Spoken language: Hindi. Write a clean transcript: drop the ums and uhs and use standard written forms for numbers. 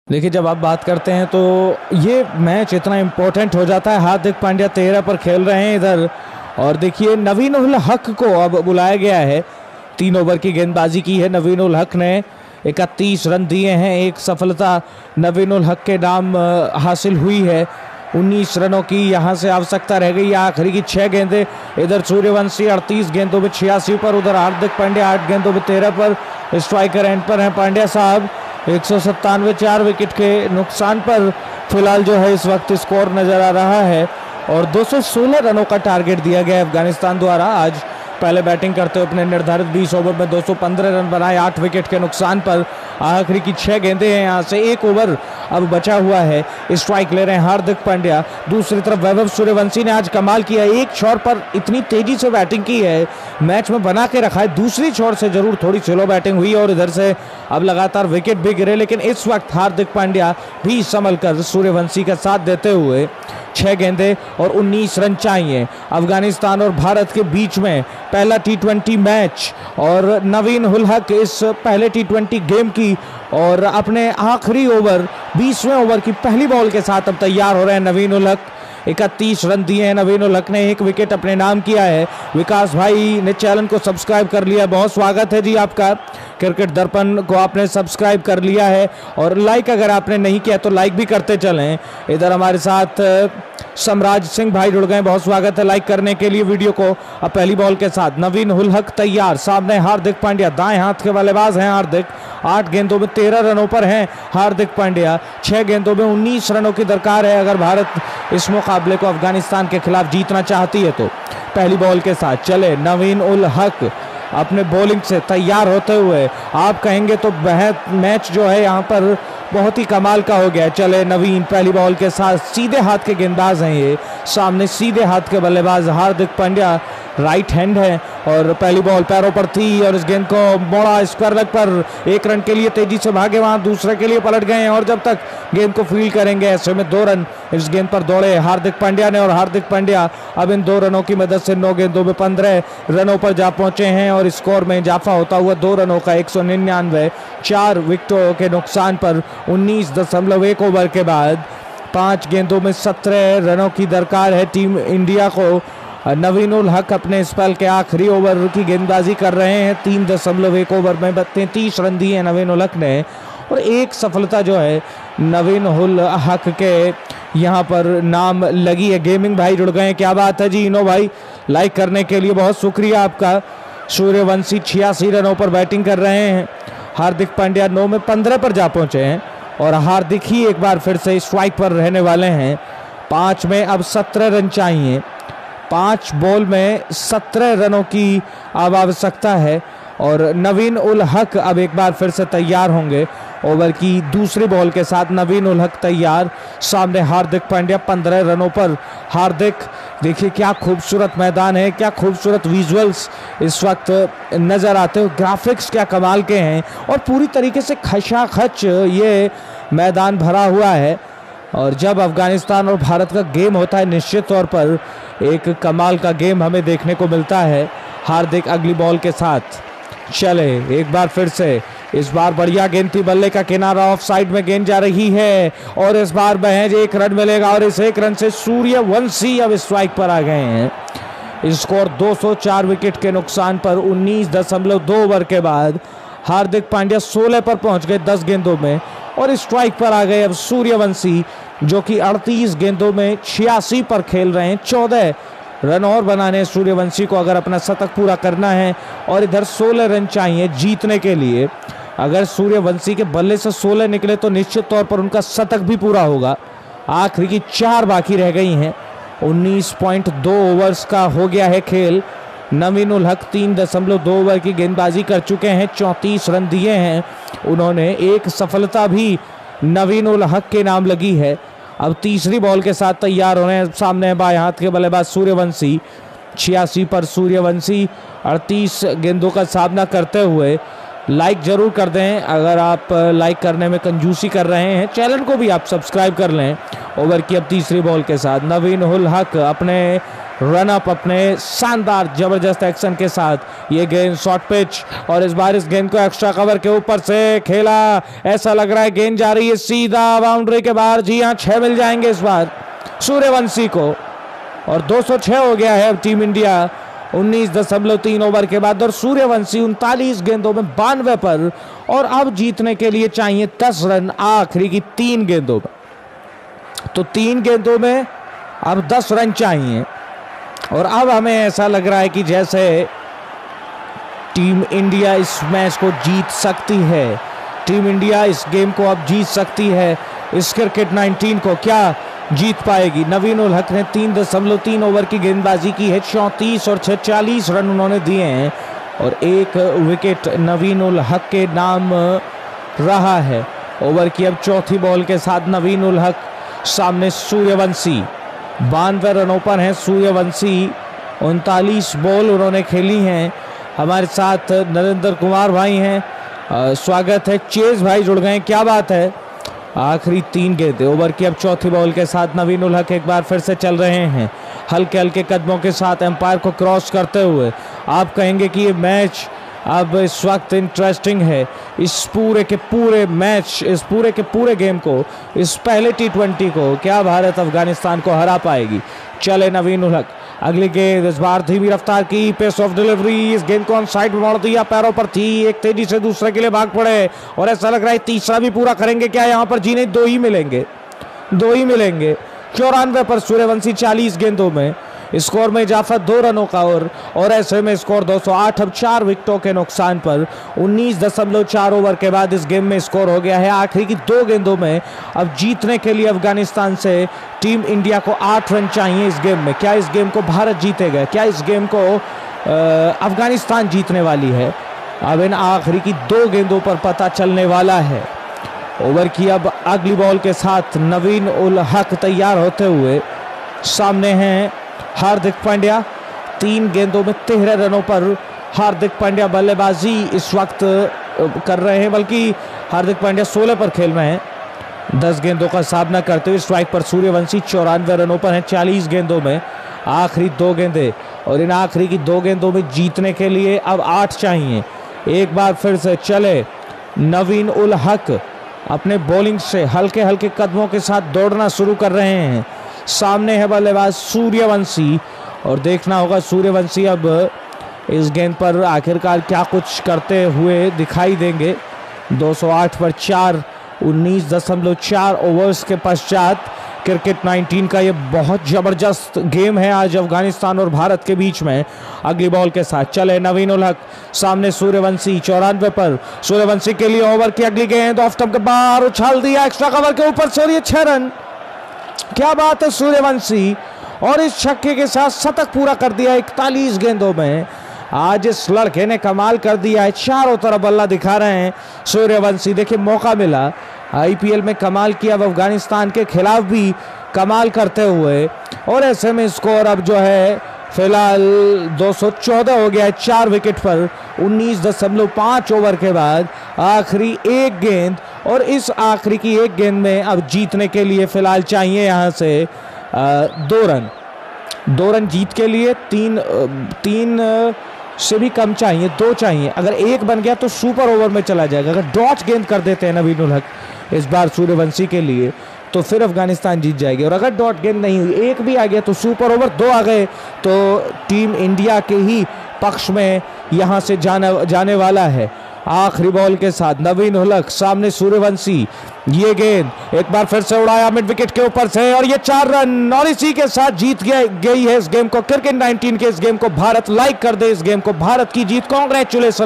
देखिए, जब आप बात करते हैं तो ये मैच इतना इम्पोर्टेंट हो जाता है। हार्दिक पांड्या 13 पर खेल रहे हैं इधर, और देखिए नवीन उल हक को अब बुलाया गया है। 3 ओवर की गेंदबाजी की है नवीन उल हक ने, 31 रन दिए हैं। एक सफलता नवीन उल हक के नाम हासिल हुई है। 19 रनों की यहाँ से आवश्यकता रह गई। आखिरी की 6 गेंदें। इधर सूर्यवंशी 38 गेंदों में 86 पर, उधर हार्दिक पांड्या 8 गेंदों में 13 पर। स्ट्राइकर एंड पर हैं पांड्या साहब। 197 4 विकेट के नुकसान पर फिलहाल जो है इस वक्त स्कोर नजर आ रहा है, और 216 रनों का टारगेट दिया गया है अफगानिस्तान द्वारा। आज पहले बैटिंग करते हुए अपने निर्धारित 20 ओवर में 215 रन बनाए 8 विकेट के नुकसान पर। आखिरी की 6 गेंदें हैं, यहाँ से 1 ओवर अब बचा हुआ है। स्ट्राइक ले रहे हैं हार्दिक पांड्या। दूसरी तरफ वैभव सूर्यवंशी ने आज कमाल किया, एक छोर पर इतनी तेजी से बैटिंग की है, मैच में बना के रखा है। दूसरी छोर से जरूर थोड़ी स्लो बैटिंग हुई और इधर से अब लगातार विकेट भी गिरे, लेकिन इस वक्त हार्दिक पांड्या भी संभल कर सूर्यवंशी का साथ देते हुए 6 गेंदें और 19 रन चाहिए। अफगानिस्तान और भारत के बीच में पहला टी20 मैच, और नवीन उल हक इस पहले टी20 गेम की और अपने आखिरी ओवर 20वें ओवर की पहली बॉल के साथ अब तैयार हो रहे हैं नवीन उल हक। 31 रन दिए हैं नवीन उल हक ने, 1 विकेट अपने नाम किया है। विकास भाई ने चैनल को सब्सक्राइब कर लिया, बहुत स्वागत है जी आपका। क्रिकेट दर्पण को आपने सब्सक्राइब कर लिया है, और लाइक अगर आपने नहीं किया तो लाइक भी करते चलें। इधर हमारे साथ समराज सिंह भाई जुड़ गए, बहुत स्वागत है लाइक करने के लिए वीडियो को। अब पहली बॉल के साथ नवीन उल हक तैयार, सामने हार्दिक पांड्या, दाएं हाथ के बल्लेबाज हैं हार्दिक। 8 गेंदों में 13 रनों पर हैं हार्दिक पांड्या। 6 गेंदों में 19 रनों की दरकार है अगर भारत इस मुकाबले को अफगानिस्तान के खिलाफ जीतना चाहती है तो। पहली बॉल के साथ चले नवीन उल हक अपने बॉलिंग से तैयार होते हुए। आप कहेंगे तो मैच जो है यहाँ पर बहुत ही कमाल का हो गया। चले नवीन पहली बॉल के साथ, सीधे हाथ के गेंदबाज हैं ये, सामने सीधे हाथ के बल्लेबाज हार्दिक पांड्या राइट हैंड है, और पहली बॉल पैरों पर थी और इस गेंद को मोड़ा स्क्वायर लेग पर। 1 रन के लिए तेजी से भागे, वहां दूसरे के लिए पलट गए हैं, और जब तक गेंद को फील्ड करेंगे ऐसे में 2 रन इस गेंद पर दौड़े हार्दिक पांड्या ने, और हार्दिक पांड्या अब इन 2 रनों की मदद से 9 गेंदों में 15 रनों पर जा पहुंचे हैं, और स्कोर में इजाफा होता हुआ 2 रनों का 199 4 विकेटों के नुकसान पर 19.1 ओवर के बाद 5 गेंदों में 17 रनों की दरकार है टीम इंडिया को। नवीन उल हक अपने स्पेल के आखिरी ओवर की गेंदबाजी कर रहे हैं। 3.1 ओवर में 33 रन दिए नवीन उल हक ने, और एक सफलता जो है नवीन उल हक के यहाँ पर नाम लगी है। गेमिंग भाई जुड़ गए हैं, क्या बात है जी। इनो भाई लाइक करने के लिए बहुत शुक्रिया आपका। सूर्यवंशी 86 रनों पर बैटिंग कर रहे हैं। हार्दिक पांड्या 9 में 15 पर जा पहुंचे हैं, और हार्दिक ही एक बार फिर से स्ट्राइक पर रहने वाले हैं। 5 में अब 17 रन चाहिए। 5 बॉल में 17 रनों की अब आवश्यकता है, और नवीन उल हक अब एक बार फिर से तैयार होंगे। ओवर की दूसरी बॉल के साथ नवीन उल हक तैयार, सामने हार्दिक पांड्या 15 रनों पर। हार्दिक, देखिए क्या खूबसूरत मैदान है, क्या खूबसूरत विजुअल्स इस वक्त नज़र आते हो, ग्राफिक्स क्या कमाल के हैं, और पूरी तरीके से खचाखच ये मैदान भरा हुआ है। और जब अफगानिस्तान और भारत का गेम होता है निश्चित तौर पर एक कमाल का गेम हमें देखने को मिलता है। हार्दिक अगली बॉल के साथ चले, एक बार फिर से, इस बार बढ़िया गेंद थी, बल्ले का किनारा, ऑफ साइड में गेंद जा रही है, और इस बार महज 1 रन मिलेगा, और इस 1 रन से सूर्यवंशी अब स्ट्राइक पर आ गए हैं। स्कोर 204 विकेट के नुकसान पर 19.2 ओवर के बाद हार्दिक पांड्या 16 पर पहुंच गए 10 गेंदों में, और स्ट्राइक पर आ गए अब सूर्यवंशी, जो कि 38 गेंदों में 86 पर खेल रहे हैं। 14 रन और बनाने सूर्यवंशी को अगर अपना शतक पूरा करना है, और इधर 16 रन चाहिए जीतने के लिए। अगर सूर्यवंशी के बल्ले से 16 निकले तो निश्चित तौर पर उनका शतक भी पूरा होगा। आखिरी की 4 बाकी रह गई हैं। 19.2 ओवर्स का हो गया है खेल। नवीन उल हक 3.2 ओवर की गेंदबाजी कर चुके हैं, 34 रन दिए हैं उन्होंने। एक सफलता भी नवीन उल हक के नाम लगी है। अब तीसरी बॉल के साथ तैयार हो रहे हैं, सामने बाएं हाथ के बल्लेबाज सूर्यवंशी। 86 पर सूर्यवंशी 38 गेंदों का सामना करते हुए। लाइक जरूर कर दें अगर आप लाइक करने में कंजूसी कर रहे हैं, चैनल को भी आप सब्सक्राइब कर लें। ओवर की अब तीसरी बॉल के साथ नवीन उल हक अपने रन अप अपने शानदार जबरदस्त एक्शन के साथ। ये गेंद शॉर्ट पिच और इस बार इस गेंद को एक्स्ट्रा कवर के ऊपर से खेला, ऐसा लग रहा है गेंद जा रही है सीधा बाउंड्री के बाहर। जी हाँ, 6 मिल जाएंगे इस बार सूर्यवंशी को और 206 हो गया है अब टीम इंडिया 19.3 ओवर के बाद। और सूर्यवंशी 39 गेंदों में 92 पर और अब जीतने के लिए चाहिए 10 रन आखिरी की 3 गेंदों में। तो 3 गेंदों में अब 10 रन चाहिए और अब हमें ऐसा लग रहा है कि जैसे टीम इंडिया इस मैच को जीत सकती है, टीम इंडिया इस गेम को अब जीत सकती है। इस क्रिकेट 19 को क्या जीत पाएगी? नवीन उल हक ने 3.3 ओवर की गेंदबाजी की है, 34 और 46 रन उन्होंने दिए हैं और 1 विकेट नवीन उल हक के नाम रहा है। ओवर की अब चौथी बॉल के साथ नवीन उल हक, सामने सूर्यवंशी। 92 रनों पर हैं सूर्यवंशी, 39 बॉल उन्होंने खेली हैं। हमारे साथ नरेंद्र कुमार भाई हैं, स्वागत है। चेज भाई जुड़ गए, क्या बात है। आखिरी 3 गेंदें। ओवर की अब चौथी बॉल के साथ नवीन उल हक एक बार फिर से चल रहे हैं हल्के हल्के कदमों के साथ एम्पायर को क्रॉस करते हुए। आप कहेंगे कि ये मैच अब इस वक्त इंटरेस्टिंग है। इस पूरे के पूरे मैच, इस पूरे के पूरे गेम को, इस पहले T20 को क्या भारत अफगानिस्तान को हरा पाएगी? चले नवीन उल हक, अगली गेंद इस बार धीमी रफ्तार की, पेस ऑफ डिलीवरी, इस गेंद को ऑन साइड में मोड़ दिया, पैरों पर थी, एक तेजी से दूसरे के लिए भाग पड़े और ऐसा लग रहा है तीसरा भी पूरा करेंगे क्या यहाँ पर? जी नहीं, 2 ही मिलेंगे, 2 ही मिलेंगे। 94 पर सूर्यवंशी 40 गेंदों में, स्कोर में इजाफा 2 रनों का और ऐसे में स्कोर 208। अब 4 विकेटों के नुकसान पर 19.4 ओवर के बाद इस गेम में स्कोर हो गया है आखिरी की 2 गेंदों में। अब जीतने के लिए अफगानिस्तान से टीम इंडिया को 8 रन चाहिए इस गेम में। क्या इस गेम को भारत जीतेगा? क्या इस गेम को अफगानिस्तान जीतने वाली है? अब इन आखिरी की 2 गेंदों पर पता चलने वाला है। ओवर की अब अगली बॉल के साथ नवीन उल हक तैयार होते हुए, सामने हैं हार्दिक पांड्या। 3 गेंदों में 13 रनों पर हार्दिक पांड्या बल्लेबाजी इस वक्त कर रहे हैं, बल्कि हार्दिक पांड्या 16 पर खेल रहे हैं। 10 गेंदों का सामना करते हुए स्ट्राइक पर सूर्यवंशी 94 रनों पर हैं 40 गेंदों में। आखिरी 2 गेंदें और इन आखिरी की 2 गेंदों में जीतने के लिए अब 8 चाहिए। एक बार फिर से चले नवीन उल हक, अपने बॉलिंग से हल्के हल्के कदमों के साथ दौड़ना शुरू कर रहे हैं। सामने है बल्लेबाज सूर्यवंशी और देखना होगा सूर्यवंशी अब इस गेंद पर आखिरकार क्या कुछ करते हुए दिखाई देंगे। 208 पर 4, 19.4 ओवर्स के पश्चात क्रिकेट 19 का ये बहुत ज़बरदस्त गेम है आज अफगानिस्तान और भारत के बीच में। अगली बॉल के साथ चले नवीन उल हक, सामने सूर्यवंशी 94 पर। सूर्यवंशी के लिए ओवर की अगली गेंद ऑफ स्टंप के बाहर उछाल दिया एक्स्ट्रा कवर के ऊपर से और ये 6 रन। क्या बात है सूर्यवंशी, और इस छक्के के साथ शतक पूरा कर दिया 41 गेंदों में। आज इस लड़के ने कमाल कर दिया है, चारों तरफ बल्ला दिखा रहे हैं सूर्यवंशी। देखिए मौका मिला, IPL में कमाल किया, अफगानिस्तान के खिलाफ भी कमाल करते हुए। और ऐसे में स्कोर अब जो है फिलहाल 214 हो गया है 4 विकेट पर 19.5 ओवर के बाद। आखिरी 1 गेंद और इस आखिरी की 1 गेंद में अब जीतने के लिए फिलहाल चाहिए यहाँ से 2 रन। 2 रन जीत के लिए 3 से भी कम चाहिए, 2 चाहिए। अगर 1 बन गया तो सुपर ओवर में चला जाएगा। अगर डॉट गेंद कर देते हैं नवीन उल हक इस बार सूर्यवंशी के लिए तो फिर अफगानिस्तान जीत जाएगी। और अगर डॉट गेंद नहीं हुई, 1 भी आ गया तो सुपर ओवर, 2 आ गए तो टीम इंडिया के ही पक्ष में यहाँ से जाने वाला है। आखिरी बॉल के साथ नवीन उल हक, सामने सूर्यवंशी। ये गेंद एक बार फिर से उड़ाया मिड विकेट के ऊपर से और ये 4 रन और इसी के साथ जीत गई है इस गेम को। क्रिकेट 19 के इस गेम को भारत लाइक कर दे, इस गेम को भारत की जीत। कांग्रेचुलेशन।